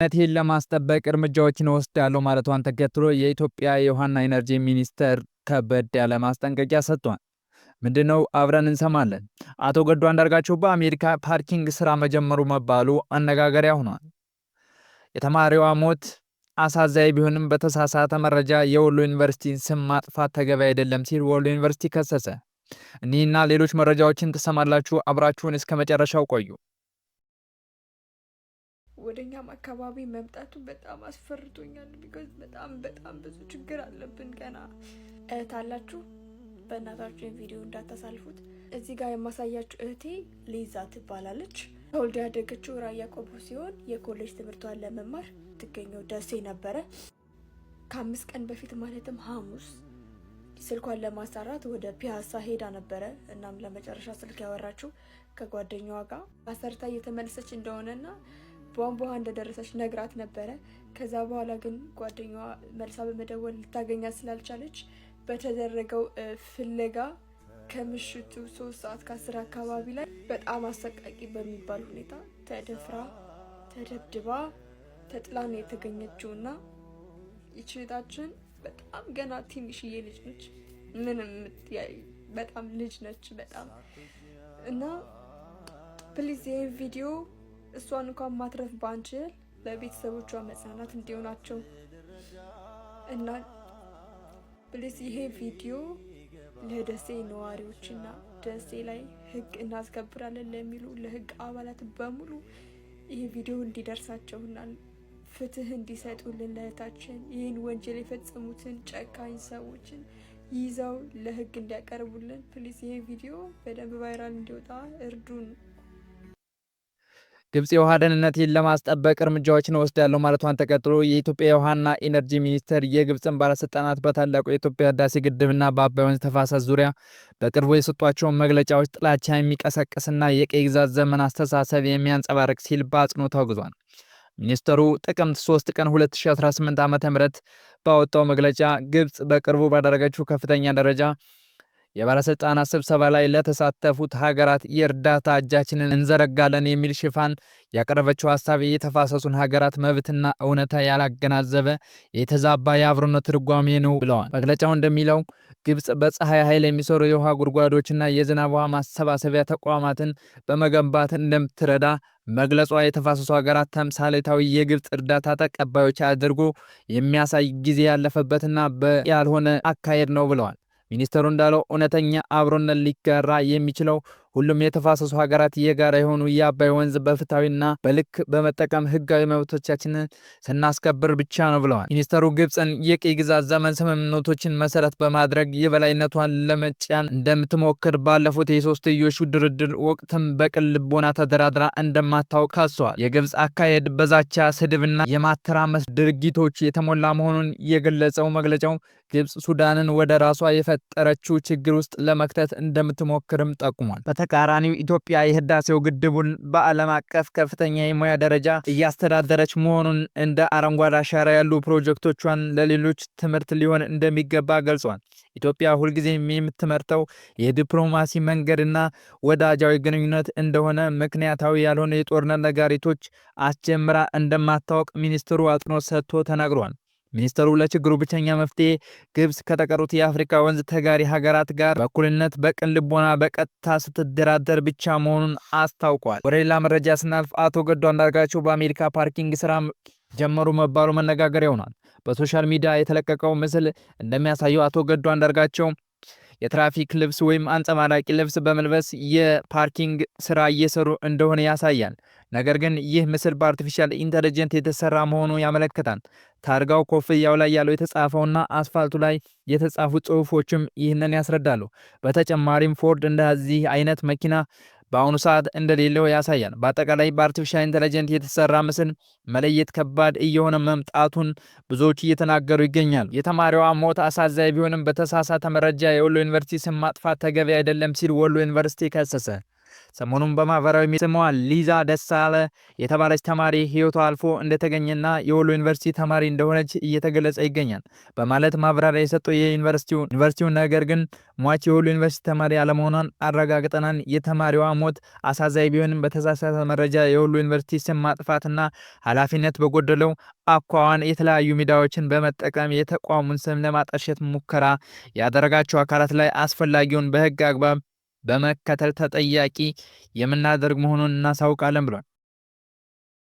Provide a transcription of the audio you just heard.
ነቴን ለማስጠበቅ እርምጃዎችን ወስዳለሁ ማለቷን ተከትሎ የኢትዮጵያ የውሃና ኢነርጂ ሚኒስቴር ከበድ ያለ ማስጠንቀቂያ ሰጥቷል። ምንድነው? አብረን እንሰማለን። አቶ ገዱ አንዳርጋቸው በአሜሪካ ፓርኪንግ ስራ መጀመሩ መባሉ አነጋገሪያ ሆኗል። የተማሪዋ ሞት አሳዛኝ ቢሆንም በተሳሳተ መረጃ የወሎ ዩኒቨርሲቲን ስም ማጥፋት ተገቢ አይደለም ሲል ወሎ ዩኒቨርሲቲ ከሰሰ። እኒህና ሌሎች መረጃዎችን ትሰማላችሁ። አብራችሁን እስከ መጨረሻው ቆዩ። ወደኛም አካባቢ መምጣቱ በጣም አስፈርቶኛል። ቢኮዝ በጣም ብዙ ችግር አለብን። ገና እህት አላችሁ፣ በእናታችሁ ቪዲዮ እንዳታሳልፉት። እዚህ ጋር የማሳያችሁ እህቴ ሊዛ ትባላለች። ተወልዳ ያደገችው ራያ ቆቦ ሲሆን የኮሌጅ ትምህርቷን ለመማር ትገኘው ደሴ ነበረ። ከ5 ቀን በፊት ማለትም ሐሙስ ስልኳን ለማሰራት ወደ ፒያሳ ሄዳ ነበረ። እናም ለመጨረሻ ስልክ ያወራችው ከጓደኛዋ ጋር አሰርታ እየተመለሰች እንደሆነና ቧንቧ እንደደረሰች ነግራት ነበረ። ከዛ በኋላ ግን ጓደኛዋ መልሳ በመደወል ልታገኛት ስላልቻለች በተደረገው ፍለጋ ከምሽቱ 3:10 አካባቢ ላይ በጣም አሰቃቂ በሚባል ሁኔታ ተደፍራ ተደብድባ ተጥላ ነው የተገኘችው። እና ይችላችን በጣም ገና ትንሽዬ ልጅ ነች። ምንም በጣም ልጅ ነች በጣም እና ፕሊዝ ይሄ ቪዲዮ እሷን እንኳን ማትረፍ ባንችል ለቤተሰቦቿ መጽናናት እንዲሆናቸው እና ፕሊዝ ይሄ ቪዲዮ ለደሴ ነዋሪዎችና ደሴ ላይ ህግ እናስከብራለን ለሚሉ ለህግ አባላት በሙሉ ይሄ ቪዲዮ እንዲደርሳቸውና ፍትህ እንዲሰጡልን ለእህታችን ይህን ወንጀል የፈጸሙትን ጨካኝ ሰዎችን ይዘው ለህግ እንዲያቀርቡልን ፕሊዝ ይሄ ቪዲዮ በደንብ ቫይራል እንዲወጣ እርዱን። ግብጽ የውሃ ደህንነትን ለማስጠበቅ እርምጃዎችን ወስዳለሁ ማለቷን ተከትሎ የኢትዮጵያ የውሃና ኢነርጂ ሚኒስቴር የግብጽን ባለስልጣናት በታላቁ የኢትዮጵያ ህዳሴ ግድብና በአባይ ወንዝ ተፋሰስ ዙሪያ በቅርቡ የሰጧቸውን መግለጫዎች ጥላቻ የሚቀሰቅስና የቀይ ግዛት ዘመን አስተሳሰብ የሚያንጸባርቅ ሲል በአጽንኦት አውግዟል። ሚኒስተሩ ጥቅምት 3 ቀን 2018 ዓ.ም ባወጣው መግለጫ ግብጽ በቅርቡ ባደረገችው ከፍተኛ ደረጃ የባለስልጣናት ስብሰባ ላይ ለተሳተፉት ሀገራት የእርዳታ እጃችንን እንዘረጋለን የሚል ሽፋን ያቀረበችው ሀሳብ የተፋሰሱን ሀገራት መብትና እውነታ ያላገናዘበ የተዛባ የአብሮነት ትርጓሜ ነው ብለዋል። መግለጫው እንደሚለው ግብጽ በፀሐይ ኃይል የሚሰሩ የውሃ ጉድጓዶችና የዝናብ ውሃ ማሰባሰቢያ ተቋማትን በመገንባት እንደምትረዳ መግለጿ የተፋሰሱ ሀገራት ተምሳሌታዊ የግብጽ እርዳታ ተቀባዮች አድርጎ የሚያሳይ ጊዜ ያለፈበትና ያልሆነ አካሄድ ነው ብለዋል። ሚኒስተሩ እንዳለው እውነተኛ አብሮነት ሊጋራ የሚችለው ሁሉም የተፋሰሱ ሀገራት የጋራ የሆኑ የአባይ ወንዝ በፍትሃዊና በልክ በመጠቀም ህጋዊ መብቶቻችንን ስናስከብር ብቻ ነው ብለዋል። ሚኒስተሩ ግብጽን የቀይ ግዛት ዘመን ስምምነቶችን መሰረት በማድረግ የበላይነቷን ለመጫን እንደምትሞክር ባለፉት የሶስትዮሽ ድርድር ወቅትም በቅን ልቦና ተደራድራ እንደማታውቅ ካሰዋል። የግብጽ አካሄድ በዛቻ ስድብና የማተራመስ ድርጊቶች የተሞላ መሆኑን የገለጸው መግለጫው ግብጽ ሱዳንን ወደ ራሷ የፈጠረችው ችግር ውስጥ ለመክተት እንደምትሞክርም ጠቁሟል። በተቃራኒው ኢትዮጵያ የህዳሴው ግድቡን በዓለም አቀፍ ከፍተኛ የሙያ ደረጃ እያስተዳደረች መሆኑን እንደ አረንጓዴ አሻራ ያሉ ፕሮጀክቶቿን ለሌሎች ትምህርት ሊሆን እንደሚገባ ገልጿል። ኢትዮጵያ ሁልጊዜም የምትመርጠው የዲፕሎማሲ መንገድና ወዳጃዊ ግንኙነት እንደሆነ ምክንያታዊ ያልሆነ የጦርነት ነጋሪቶች አስጀምራ እንደማታወቅ ሚኒስትሩ አጽንኦት ሰጥቶ ተናግሯል። ሚኒስተሩ ለችግሩ ብቸኛ መፍትሄ ግብጽ ከተቀሩት የአፍሪካ ወንዝ ተጋሪ ሀገራት ጋር በእኩልነት በቅን ልቦና በቀጥታ ስትደራደር ብቻ መሆኑን አስታውቋል። ወደ ሌላ መረጃ ስናልፍ አቶ ገዱ አንዳርጋቸው በአሜሪካ ፓርኪንግ ስራ ጀመሩ መባሉ መነጋገሪያ ሆኗል። በሶሻል ሚዲያ የተለቀቀው ምስል እንደሚያሳየው አቶ ገዱ አንዳርጋቸው የትራፊክ ልብስ ወይም አንጸባራቂ ልብስ በመልበስ የፓርኪንግ ስራ እየሰሩ እንደሆነ ያሳያል። ነገር ግን ይህ ምስል በአርቲፊሻል ኢንተለጀንስ የተሰራ መሆኑ ያመለክታል። ታርጋው ኮፍያው ላይ ያለው የተጻፈውና አስፋልቱ ላይ የተጻፉ ጽሁፎችም ይህንን ያስረዳሉ። በተጨማሪም ፎርድ እንደዚህ አይነት መኪና በአሁኑ ሰዓት እንደሌለው ያሳያል። በአጠቃላይ በአርቲፊሻል ኢንተለጀንስ የተሰራ ምስል መለየት ከባድ እየሆነ መምጣቱን ብዙዎች እየተናገሩ ይገኛሉ። የተማሪዋ ሞት አሳዛኝ ቢሆንም በተሳሳተ መረጃ የወሎ ዩኒቨርሲቲ ስም ማጥፋት ተገቢ አይደለም ሲል ወሎ ዩኒቨርሲቲ ከሰሰ። ሰሞኑን በማህበራዊ ስሟ ሊዛ ደሳለ የተባለች ተማሪ ህይወቷ አልፎ እንደተገኘና የወሎ ዩኒቨርሲቲ ተማሪ እንደሆነች እየተገለጸ ይገኛል በማለት ማብራሪያ የሰጠው ዩኒቨርሲቲው ነገር ግን ሟች የወሎ ዩኒቨርሲቲ ተማሪ አለመሆኗን አረጋግጠናል። የተማሪዋ ሞት አሳዛኝ ቢሆንም በተሳሳተ መረጃ የወሎ ዩኒቨርሲቲ ስም ማጥፋትና ኃላፊነት በጎደለው አኳኋን የተለያዩ ሚዲያዎችን በመጠቀም የተቋሙን ስም ለማጠልሸት ሙከራ ያደረጋቸው አካላት ላይ አስፈላጊውን በህግ አግባብ በመከተል ተጠያቂ የምናደርግ መሆኑን እናሳውቃለን ብሏል።